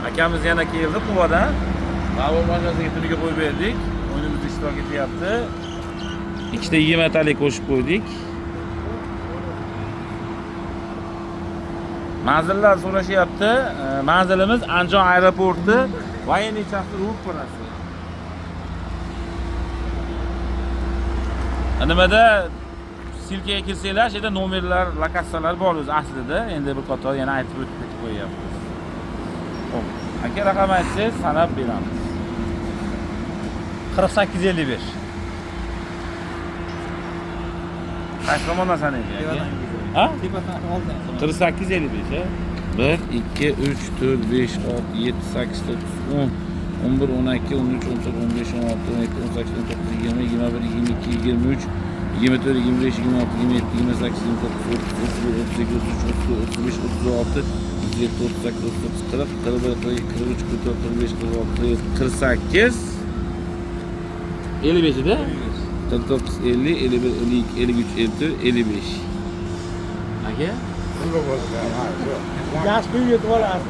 Akamiz yana keldi Quvadan. Ma'lum mashinaga tuniga qo'yib berdik. O'yinimizda ishtirok etyapti. Ikkita 20 talik qo'shib qo'ydik. Manzillar so'rashyapti. Manzilimiz Andijon aeroporti, Voyenniy часть ro'parasi. Nimada silkaga kirsanglar, yerda nomerlar, lokatsiyalar bor o'zi aslida. Endi bir qator yana aytib o'tib qo'yapmiz. Xo'p, aka raqam aytsangiz, sanab beramiz. 4855. Qaysi tomondan sanaydi aka? Ha? 4855 ha? 1 2 3 4 5 6 7 8 9 10 11 12 13 14 15 16 17 18 19 20 21 22 23 24 25 26 27 28 29 30 31 32 33 34 35 36 37 38 39 40 41 42 43 44 45 46 48 55 ida 49 50 51 52 53 54 55 aka Yaş büyüyor olası.